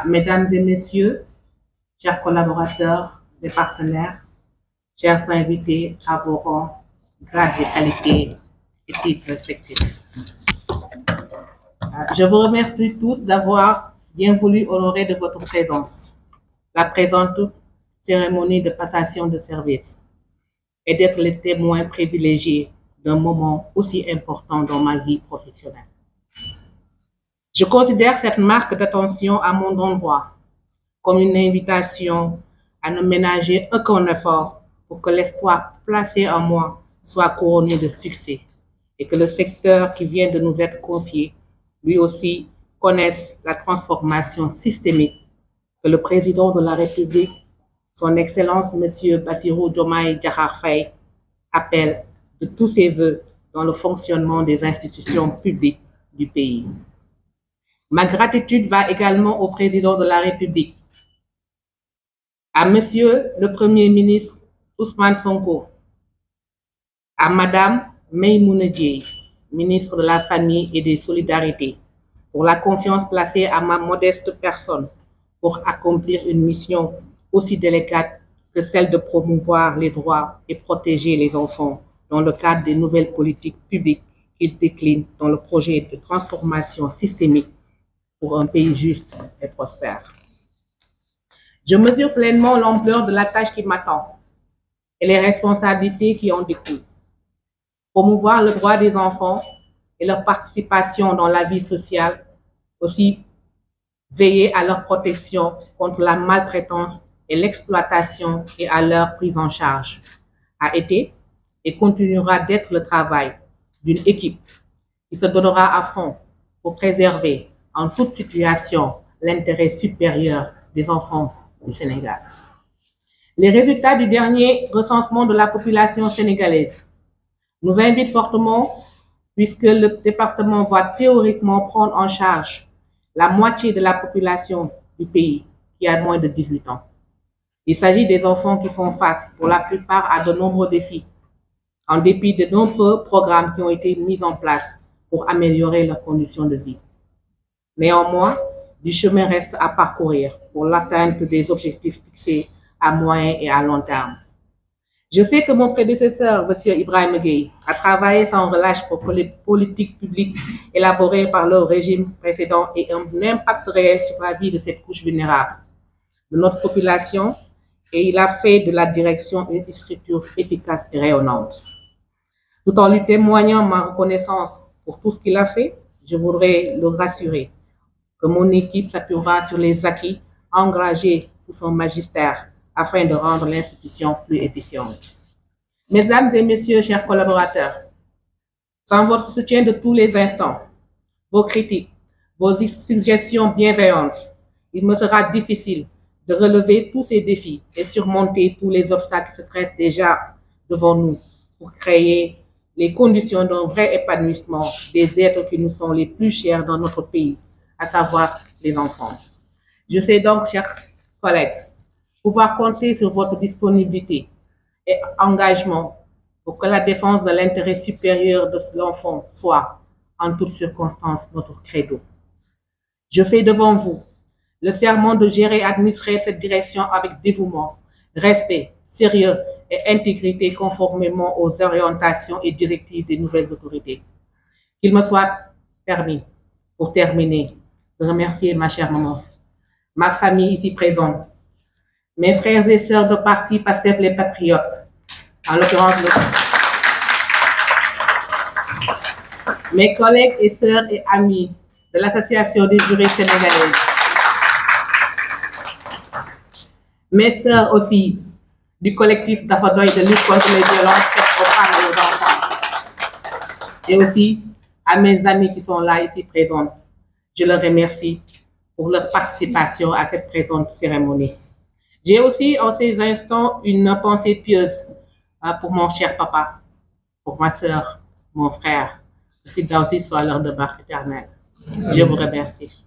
Mesdames et messieurs, chers collaborateurs et partenaires, chers invités à vos rangs, grades et qualités et titres respectifs. Je vous remercie tous d'avoir bien voulu honorer de votre présence la présente cérémonie de passation de service et d'être les témoins privilégiés d'un moment aussi important dans ma vie professionnelle. Je considère cette marque d'attention à mon endroit comme une invitation à ne ménager aucun effort pour que l'espoir placé en moi soit couronné de succès et que le secteur qui vient de nous être confié, lui aussi, connaisse la transformation systémique que le président de la République, son Excellence M. Bassirou Diomaye Diakhar Faye, appelle de tous ses voeux dans le fonctionnement des institutions publiques du pays. Ma gratitude va également au président de la République, à Monsieur le Premier ministre Ousmane Sonko, à Madame Maïmouna Dièye, ministre de la Famille et des Solidarités, pour la confiance placée à ma modeste personne pour accomplir une mission aussi délicate que celle de promouvoir les droits et protéger les enfants dans le cadre des nouvelles politiques publiques qu'il décline dans le projet de transformation systémique pour un pays juste et prospère. Je mesure pleinement l'ampleur de la tâche qui m'attend et les responsabilités qui en découlent. Promouvoir le droit des enfants et leur participation dans la vie sociale, aussi veiller à leur protection contre la maltraitance et l'exploitation et à leur prise en charge, a été et continuera d'être le travail d'une équipe qui se donnera à fond pour préserver en toute situation l'intérêt supérieur des enfants du Sénégal. Les résultats du dernier recensement de la population sénégalaise nous invitent fortement puisque le département va théoriquement prendre en charge la moitié de la population du pays qui a moins de 18 ans. Il s'agit des enfants qui font face pour la plupart à de nombreux défis, en dépit de nombreux programmes qui ont été mis en place pour améliorer leurs conditions de vie. Néanmoins, du chemin reste à parcourir pour l'atteinte des objectifs fixés à moyen et à long terme. Je sais que mon prédécesseur, M. Ibrahima Gueye, a travaillé sans relâche pour que les politiques publiques élaborées par le régime précédent aient un impact réel sur la vie de cette couche vulnérable de notre population et il a fait de la direction une structure efficace et rayonnante. Tout en lui témoignant ma reconnaissance pour tout ce qu'il a fait, je voudrais le rassurer que mon équipe s'appuiera sur les acquis engagés sous son magistère afin de rendre l'institution plus efficiente. Mesdames et messieurs, chers collaborateurs, sans votre soutien de tous les instants, vos critiques, vos suggestions bienveillantes, il me sera difficile de relever tous ces défis et surmonter tous les obstacles qui se dressent déjà devant nous pour créer les conditions d'un vrai épanouissement des êtres qui nous sont les plus chers dans notre pays, à savoir les enfants. Je sais donc, chers collègues, pouvoir compter sur votre disponibilité et engagement pour que la défense de l'intérêt supérieur de l'enfant soit, en toutes circonstances, notre credo. Je fais devant vous le serment de gérer et administrer cette direction avec dévouement, respect, sérieux et intégrité conformément aux orientations et directives des nouvelles autorités. Qu'il me soit permis, pour terminer, de remercier ma chère maman, ma famille ici présente, mes frères et sœurs de parti PASTEF les Patriotes, en l'occurrence mes collègues et sœurs et amis de l'Association des juristes sénégalaises, mes sœurs aussi du collectif d'Afadoy de lutte contre les violences faites aux femmes et aux enfants, et aussi à mes amis qui sont là ici présents. Je les remercie pour leur participation à cette présente cérémonie. J'ai aussi en ces instants une pensée pieuse pour mon cher papa, pour ma sœur, mon frère, que Fidawsi soit leur demeure éternelle. Je vous remercie.